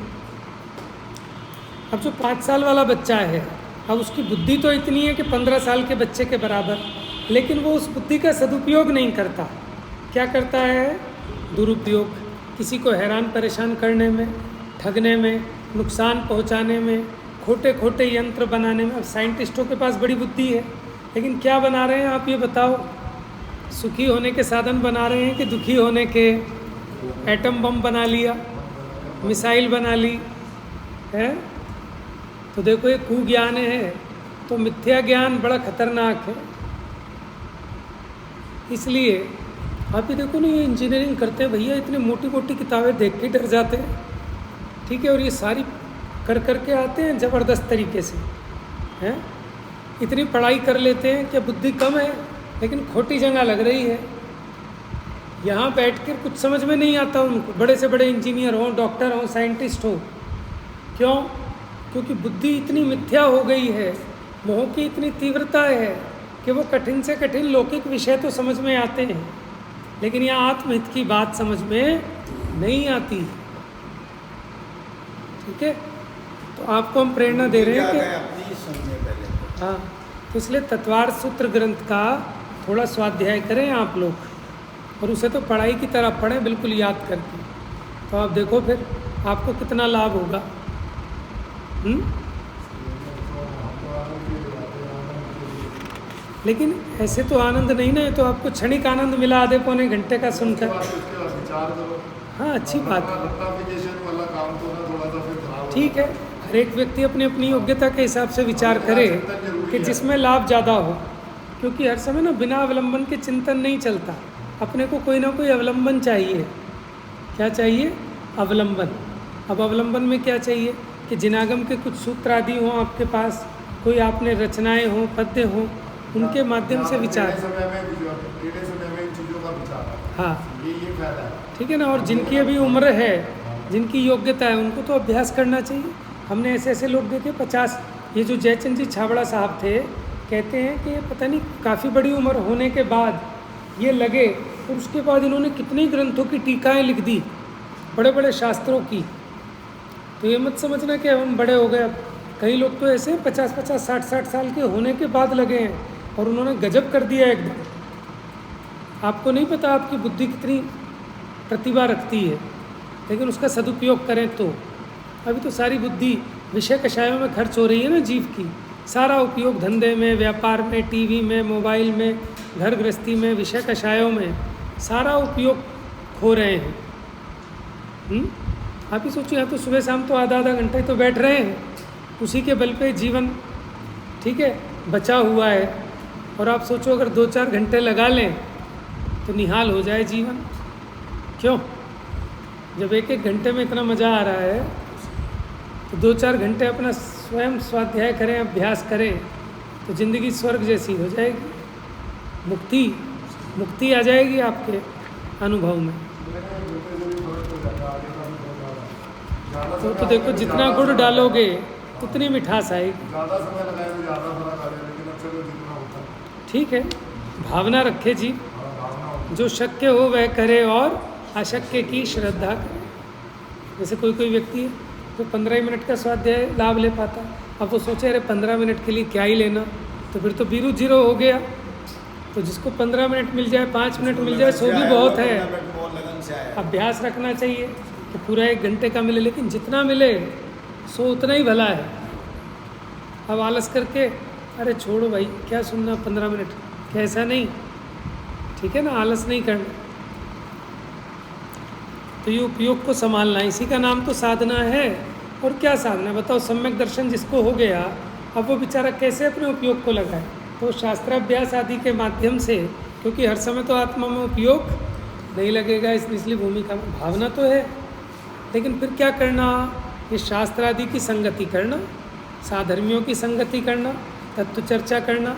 अब जो 5 साल वाला बच्चा है, अब उसकी बुद्धि तो इतनी है कि 15 साल के बच्चे के बराबर, लेकिन वो उस बुद्धि का सदुपयोग नहीं करता। क्या करता है? दुरुपयोग, किसी को हैरान परेशान करने में, ठगने में, नुकसान पहुंचाने में, खोटे खोटे यंत्र बनाने में। अब साइंटिस्टों के पास बड़ी बुद्धि है, लेकिन क्या बना रहे हैं आप ये बताओ? सुखी होने के साधन बना रहे हैं कि दुखी होने के? एटम बम बना लिया, मिसाइल बना ली है। तो देखो, ये कुज्ञान है, तो मिथ्या ज्ञान बड़ा खतरनाक है। इसलिए आप ये देखो ना, ये इंजीनियरिंग करते हैं भैया, इतनी मोटी मोटी किताबें देख के डर जाते हैं, ठीक है, और ये सारी कर करके आते हैं ज़बरदस्त तरीके से, हैं, इतनी पढ़ाई कर लेते हैं कि बुद्धि कम है, लेकिन खोटी जगह लग रही है। यहाँ बैठ कर कुछ समझ में नहीं आता उनको, बड़े से बड़े इंजीनियर हों, डॉक्टर हों, साइंटिस्ट हो। क्यों? क्योंकि बुद्धि इतनी मिथ्या हो गई है, मोह की इतनी तीव्रता है कि वो कठिन से कठिन लौकिक विषय तो समझ में आते हैं, लेकिन यहाँ आत्महित की बात समझ में नहीं आती। ठीक है, तो आपको हम प्रेरणा दे रहे हैं कि हाँ, तो इसलिए तत्वार्थ सूत्र ग्रंथ का थोड़ा स्वाध्याय करें आप लोग, और उसे तो पढ़ाई की तरह पढ़ें, बिल्कुल याद करके। तो आप देखो फिर आपको कितना लाभ होगा। लेकिन ऐसे तो आनंद नहीं ना, तो आपको क्षणिक आनंद मिला आधे पौने घंटे का सुनकर। हाँ, अच्छी बात है, ठीक है। हर एक व्यक्ति अपनी अपनी योग्यता के हिसाब से विचार करे कि जिसमें लाभ ज़्यादा हो, क्योंकि हर समय ना बिना अवलंबन के चिंतन नहीं चलता। अपने को कोई ना कोई अवलंबन चाहिए। क्या चाहिए? अवलंबन। अब अवलंबन में क्या चाहिए कि जिनागम के कुछ सूत्र आदि हों आपके पास, कोई आपने रचनाएं हों, पद्य हों, उनके माध्यम से विचार। हाँ, ठीक है ना। और जिनकी अभी उम्र है, जिनकी योग्यता है, उनको तो अभ्यास करना चाहिए। हमने ऐसे ऐसे लोग देखे 50, ये जो जयचंद जी छाबड़ा साहब थे, कहते हैं कि पता नहीं काफ़ी बड़ी उम्र होने के बाद ये लगे, और उसके बाद इन्होंने कितने ग्रंथों की टीकाएं लिख दी, बड़े बड़े शास्त्रों की। तो ये मत समझना कि हम बड़े हो गए। अब कई लोग तो ऐसे 50-50, 60-60 साल के होने के बाद लगे हैं, और उन्होंने गजब कर दिया एकदम। आपको नहीं पता आपकी बुद्धि कितनी प्रतिभा रखती है, लेकिन उसका सदुपयोग करें तो। अभी तो सारी बुद्धि विषय कषायों में खर्च हो रही है ना जीव की। सारा उपयोग धंधे में, व्यापार में, टीवी में, मोबाइल में, घर गृहस्थी में, विषय कषायों में सारा उपयोग खो रहे हैं। आप ही सोचिए, यहाँ तो सुबह शाम तो आधा घंटे तो बैठ रहे हैं, उसी के बल पे जीवन, ठीक है, बचा हुआ है। और आप सोचो अगर 2-4 घंटे लगा लें तो निहाल हो जाए जीवन। क्यों? जब 1-1 घंटे में इतना मज़ा आ रहा है तो 2-4 घंटे अपना स्वयं स्वाध्याय करें, अभ्यास करें तो ज़िंदगी स्वर्ग जैसी हो जाएगी। मुक्ति आ जाएगी आपके अनुभव में। तो देखो जितना गुड़ डालोगे उतनी मिठास आएगी। ज़्यादा समय लगाए तो ज़्यादा फर्क आ जाए, लेकिन अच्छा तो जितना होता है। ठीक है, भावना रखे जी, भावना होती जो शक्य हो वह करे और अशक्य की श्रद्धा करे। जैसे कोई व्यक्ति है जो 15 मिनट का स्वाध्याय लाभ ले पाता, अब वो सोचे अरे 15 मिनट के लिए क्या ही लेना, तो फिर तो 0 हो गया। तो जिसको 15 मिनट मिल जाए, 5 मिनट मिल जाए, सो भी बहुत है। अभ्यास रखना चाहिए कि पूरा 1 घंटे का मिले, लेकिन जितना मिले सो उतना ही भला है। अब आलस करके अरे छोड़ो भाई क्या सुनना 15 मिनट, कैसा नहीं, ठीक है ना, आलस नहीं करना। तो ये उपयोग को संभालना, इसी का नाम तो साधना है। और क्या साधना बताओ? सम्यक दर्शन जिसको हो गया, अब वो बेचारा कैसे अपने उपयोग को लगाए? तो शास्त्राभ्यास आदि के माध्यम से, क्योंकि हर समय तो आत्मा में उपयोग नहीं लगेगा इस निचली भूमिका में, भावना तो है, लेकिन फिर क्या करना? ये शास्त्र आदि की संगति करना, साधर्मियों की संगति करना, तत्व चर्चा करना,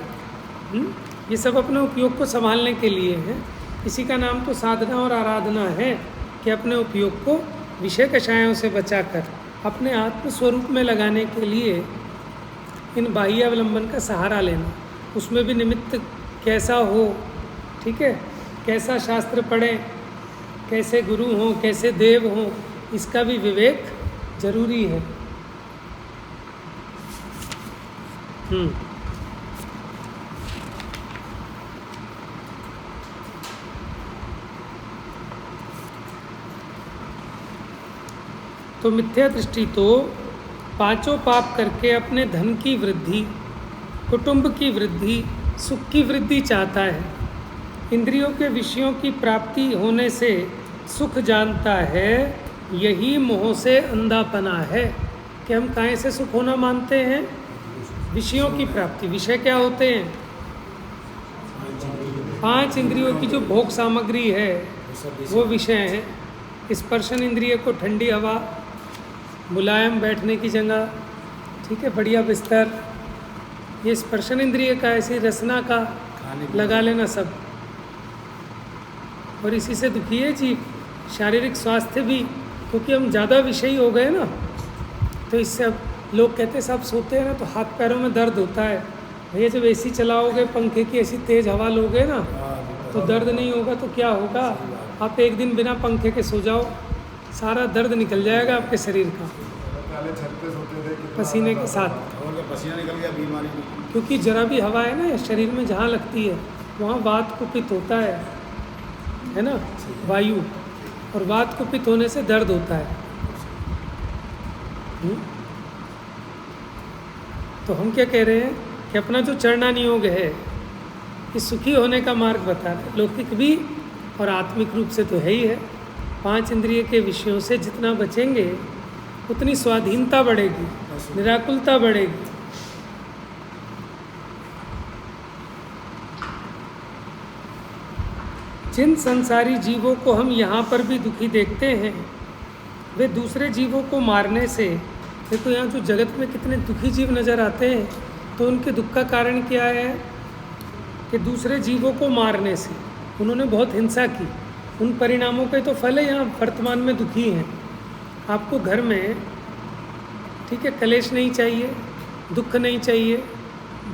ये सब अपने उपयोग को संभालने के लिए है। इसी का नाम तो साधना और आराधना है कि अपने उपयोग को विषय कषायों से बचाकर अपने आत्म स्वरूप में लगाने के लिए इन बाह्य अवलंबन का सहारा लेना। उसमें भी निमित्त कैसा हो, ठीक है, कैसा शास्त्र पढ़ें, कैसे गुरु हों, कैसे देव हों, इसका भी विवेक जरूरी है। तो मिथ्या दृष्टि तो 5 पाप करके अपने धन की वृद्धि, कुटुंब की वृद्धि, सुख की वृद्धि चाहता है। इंद्रियों के विषयों की प्राप्ति होने से सुख जानता है, यही मोह से अंधापना है। कि हम काहे से सुख होना मानते हैं? विषयों की प्राप्ति। विषय क्या होते हैं? 5 इंद्रियों की जो भोग सामग्री है वो विषय हैं। स्पर्शन इंद्रिय को ठंडी हवा, मुलायम बैठने की जगह, ठीक है, बढ़िया बिस्तर, ये स्पर्शन इंद्रिय का, ऐसी रसना का लगा लेना सब। और इसी से दुखी है जीव। शारीरिक स्वास्थ्य भी, क्योंकि हम ज़्यादा विषयी हो गए ना, तो इससे अब लोग कहते हैं सब सोते हैं ना तो हाथ पैरों में दर्द होता है। भैया जब एसी चलाओगे, पंखे की ऐसी तेज़ हवा लोगे ना तो दर्द नहीं होगा तो क्या होगा? आप एक दिन बिना पंखे के सो जाओ, सारा दर्द निकल जाएगा आपके शरीर का पहले छत पे सोते थे, कितना पसीने के साथ। पसीना निकल गया, बीमारी। क्योंकि जरा भी हवा है ना शरीर में जहाँ लगती है वहाँ वात कुपित होता है ना, वायु, और वात कुपित होने से दर्द होता है। तो हम क्या कह रहे हैं कि अपना जो चरणानी योग है कि सुखी होने का मार्ग बता रहे, लौकिक भी और आत्मिक रूप से तो है ही है। 5 इंद्रिय के विषयों से जितना बचेंगे उतनी स्वाधीनता बढ़ेगी, निराकुलता बढ़ेगी। जिन संसारी जीवों को हम यहाँ पर भी दुखी देखते हैं, वे दूसरे जीवों को मारने से, देखो यहाँ जो जगत में कितने दुखी जीव नज़र आते हैं, तो उनके दुख का कारण क्या है कि दूसरे जीवों को मारने से उन्होंने बहुत हिंसा की, उन परिणामों के तो फल है यहाँ वर्तमान में दुखी हैं। आपको घर में, ठीक है, कलेश नहीं चाहिए, दुख नहीं चाहिए,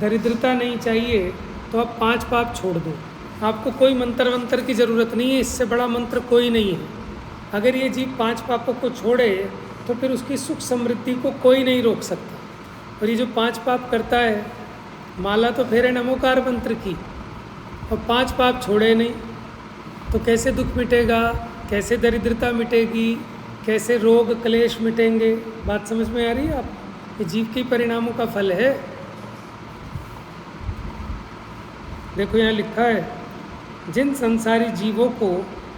दरिद्रता नहीं चाहिए, तो आप 5 पाप छोड़ दो। आपको कोई मंत्र वंत्र की ज़रूरत नहीं है, इससे बड़ा मंत्र कोई नहीं है। अगर ये जीव 5 पापों को छोड़े तो फिर उसकी सुख समृद्धि को कोई नहीं रोक सकता। और ये जो 5 पाप करता है, माला तो फेरे नमोकार मंत्र की, और 5 पाप छोड़े नहीं, तो कैसे दुख मिटेगा, कैसे दरिद्रता मिटेगी, कैसे रोग क्लेश मिटेंगे? बात समझ में आ रही है आप? ये जीव के परिणामों का फल है। देखो यहाँ लिखा है, जिन संसारी जीवों को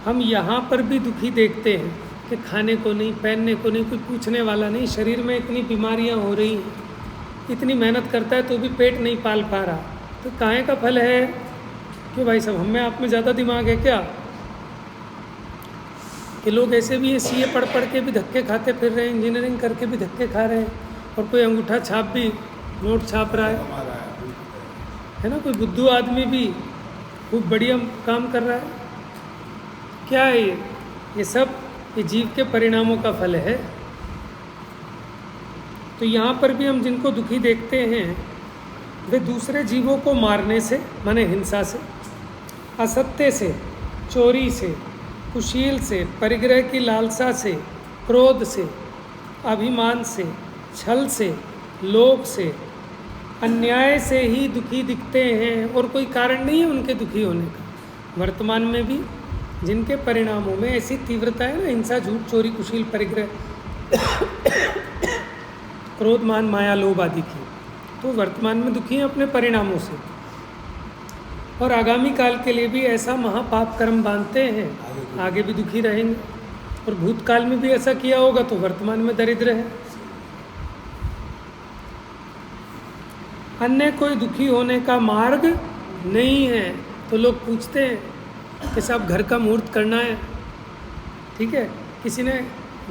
हम यहाँ पर भी दुखी देखते हैं कि खाने को नहीं, पहनने को नहीं, कोई पूछने वाला नहीं, शरीर में इतनी बीमारियाँ हो रही हैं, इतनी मेहनत करता है तो भी पेट नहीं पाल पा रहा, तो तो काहे का फल है? क्यों भाई साहब, हम में आप में ज़्यादा दिमाग है क्या? कि लोग ऐसे भी सीए पढ़ पढ़ के भी धक्के खाते फिर रहे हैं, इंजीनियरिंग करके भी धक्के खा रहे हैं, और कोई अंगूठा छाप भी नोट छाप रहा है ना, कोई बुद्धू आदमी भी खूब बढ़िया काम कर रहा है। क्या है ये सब ये जीव के परिणामों का फल है। तो यहाँ पर भी हम जिनको दुखी देखते हैं वे दूसरे जीवों को मारने से, माने हिंसा से, असत्य से, चोरी से, कुशील से, परिग्रह की लालसा से, क्रोध से, अभिमान से, छल से, लोभ से, अन्याय से ही दुखी दिखते हैं, और कोई कारण नहीं है उनके दुखी होने का। वर्तमान में भी जिनके परिणामों में ऐसी तीव्रता है ना, हिंसा, झूठ, चोरी, कुशील, परिग्रह, क्रोध, मान, माया, लोभ आदि की, तो वर्तमान में दुखी हैं अपने परिणामों से, और आगामी काल के लिए भी ऐसा महापाप कर्म बांधते हैं, आगे भी दुखी रहेंगे। और भूतकाल में भी ऐसा किया होगा तो वर्तमान में दरिद्र है। अन्य कोई दुखी होने का मार्ग नहीं है। तो लोग पूछते हैं कि साहब घर का मुहूर्त करना है, ठीक है, किसी ने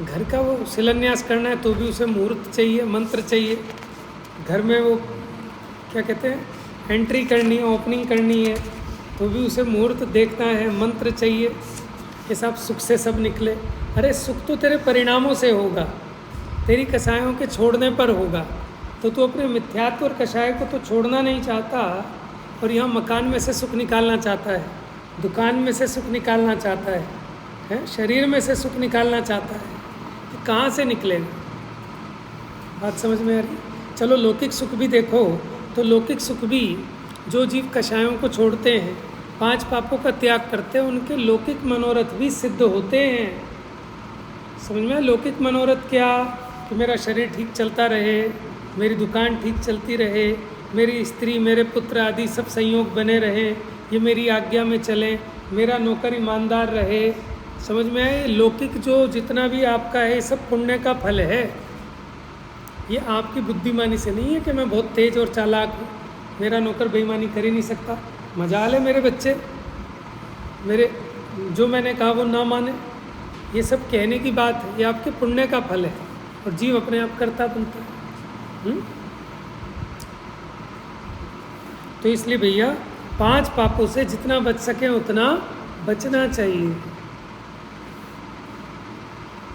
घर का वो शिलान्यास करना है तो भी उसे मुहूर्त चाहिए, मंत्र चाहिए। घर में वो क्या कहते हैं, एंट्री करनी है, ओपनिंग करनी है तो भी उसे मुहूर्त देखना है, मंत्र चाहिए कि साहब सुख से सब निकले। अरे सुख तो तेरे परिणामों से होगा, तेरी कषायों के छोड़ने पर होगा। तो तू अपने मिथ्यात्व और कषाय को तो छोड़ना नहीं चाहता, और यहाँ मकान में से सुख निकालना चाहता है, दुकान में से सुख निकालना चाहता है, शरीर में से सुख निकालना चाहता है। तो कहाँ से निकलेगा? बात समझ में आ रही? चलो लौकिक सुख भी देखो, तो लौकिक सुख भी जो जीव कषायों को छोड़ते हैं, 5 पापों का त्याग करते हैं, उनके लौकिक मनोरथ भी सिद्ध होते हैं। समझ में? लौकिक मनोरथ क्या? कि मेरा शरीर ठीक चलता रहे, मेरी दुकान ठीक चलती रहे, मेरी स्त्री, मेरे पुत्र आदि सब संयोग बने रहें, ये मेरी आज्ञा में चलें, मेरा नौकर ईमानदार रहे। समझ में आए? लौकिक जो जितना भी आपका है सब पुण्य का फल है। ये आपकी बुद्धिमानी से नहीं है कि मैं बहुत तेज और चालाक हूँ, मेरा नौकर बेईमानी कर ही नहीं सकता। मजाल है मेरे बच्चे, मेरे जो मैंने कहा वो ना माने, ये सब कहने की बात है। ये आपके पुण्य का फल है, और जीव अपने आप करता बनता है। तो इसलिए भैया 5 पापों से जितना बच सके उतना बचना चाहिए।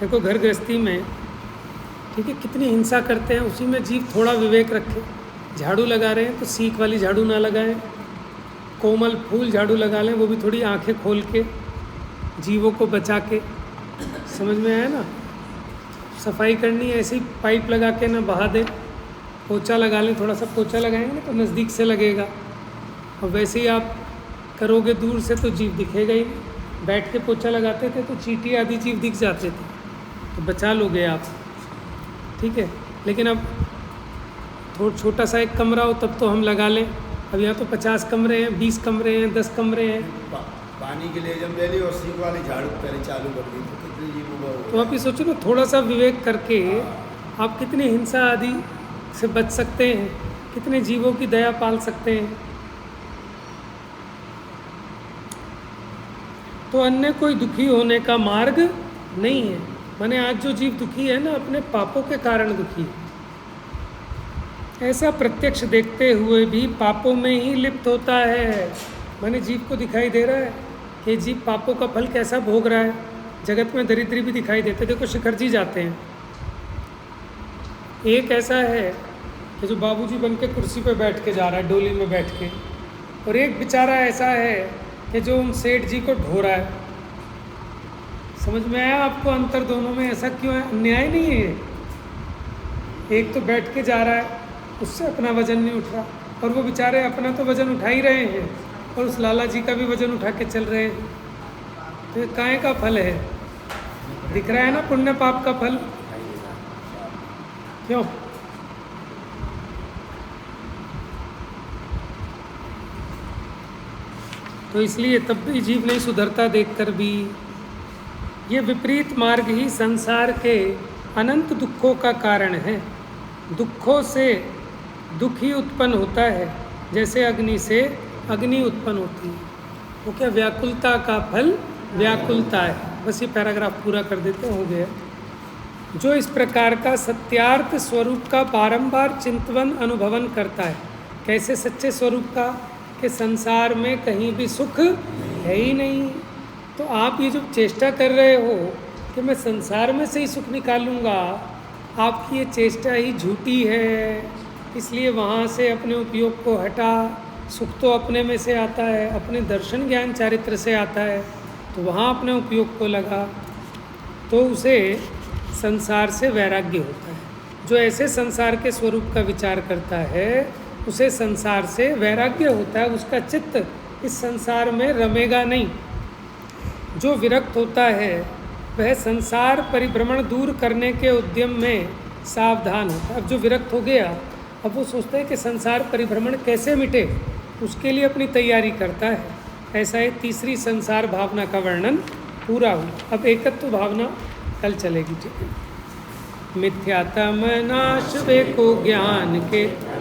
देखो घर गृहस्थी में, ठीक है, कितनी हिंसा करते हैं, उसी में जीव थोड़ा विवेक रखे। झाड़ू लगा रहे हैं तो सीख वाली झाड़ू ना लगाएं, कोमल फूल झाड़ू लगा लें, वो भी थोड़ी आंखें खोल के, जीवों को बचा के। समझ में आया ना? सफाई करनी है, ऐसे ही पाइप लगा के ना बहा दें। पोछा लगा लें, थोड़ा सा पोछा लगाएंगे ना तो नज़दीक से लगेगा, और वैसे ही आप करोगे दूर से तो जीव दिखेगा ही नहीं। बैठ के पोछा लगाते थे तो चींटी आदि जीव दिख जाते थे, तो बचा लोगे आप, ठीक है। लेकिन अब थोड़ा छोटा सा एक कमरा हो तब तो हम लगा लें। अब यहाँ तो 50 कमरे हैं, 20 कमरे हैं, 10 कमरे हैं। पानी के लिए जब ले ली और सीख वाली झाड़ू पहले चालू कर दी तो कितने जीवों का। तो आप ये सोचो ना, थोड़ा सा विवेक करके आप कितनी हिंसा आदि से बच सकते हैं, कितने जीवों की दया पाल सकते हैं। तो अन्य कोई दुखी होने का मार्ग नहीं है। माने आज जो जीव दुखी है ना, अपने पापों के कारण दुखी है। ऐसा प्रत्यक्ष देखते हुए भी पापों में ही लिप्त होता है। माने जीव को दिखाई दे रहा है कि जीव पापों का फल कैसा भोग रहा है। जगत में दरिद्री भी दिखाई देते। देखो शिखर जी जाते हैं, एक ऐसा है कि जो बाबूजी बन के कुर्सी पे बैठ के जा रहा है, डोली में बैठ के, और एक बेचारा ऐसा है कि जो उन सेठ जी को ढो रहा है। समझ में आया आपको अंतर दोनों में? ऐसा क्यों है? अन्याय नहीं है? एक तो बैठ के जा रहा है, उससे अपना वजन नहीं उठ रहा, और वो बेचारे अपना तो वजन उठा ही रहे हैं, और उस लाला जी का भी वजन उठा के चल रहे हैं। तो ये काहे का फल है? दिख रहा है ना पुण्य पाप का फल? क्यों? तो इसलिए तब भी जीव नहीं सुधरता देखकर भी। ये विपरीत मार्ग ही संसार के अनंत दुखों का कारण है। दुखों से दुख ही उत्पन्न होता है, जैसे अग्नि से अग्नि उत्पन्न होती है। वो क्या व्याकुलता का फल व्याकुलता है। बस ये पैराग्राफ पूरा कर देते हो गया। जो इस प्रकार का सत्यार्थ स्वरूप का बारंबार चिंतन अनुभवन करता है। कैसे सच्चे स्वरूप का? कि संसार में कहीं भी सुख है ही नहीं। तो आप ये जो चेष्टा कर रहे हो कि मैं संसार में से ही सुख निकालूंगा, आपकी ये चेष्टा ही झूठी है। इसलिए वहाँ से अपने उपयोग को हटा। सुख तो अपने में से आता है, अपने दर्शन ज्ञान चारित्र से आता है, तो वहाँ अपने उपयोग को लगा, तो उसे संसार से वैराग्य होता है। जो ऐसे संसार के स्वरूप का विचार करता है उसे संसार से वैराग्य होता है। उसका चित्त इस संसार में रमेगा नहीं। जो विरक्त होता है वह संसार परिभ्रमण दूर करने के उद्यम में सावधान होता है। अब जो विरक्त हो गया, अब वो सोचता है कि संसार परिभ्रमण कैसे मिटे, उसके लिए अपनी तैयारी करता है। ऐसा है तीसरी संसार भावना का वर्णन पूरा हुआ। अब एकत्व भावना कल चलेगी, ठीक है। मिथ्यात्म नाश वे को ज्ञान के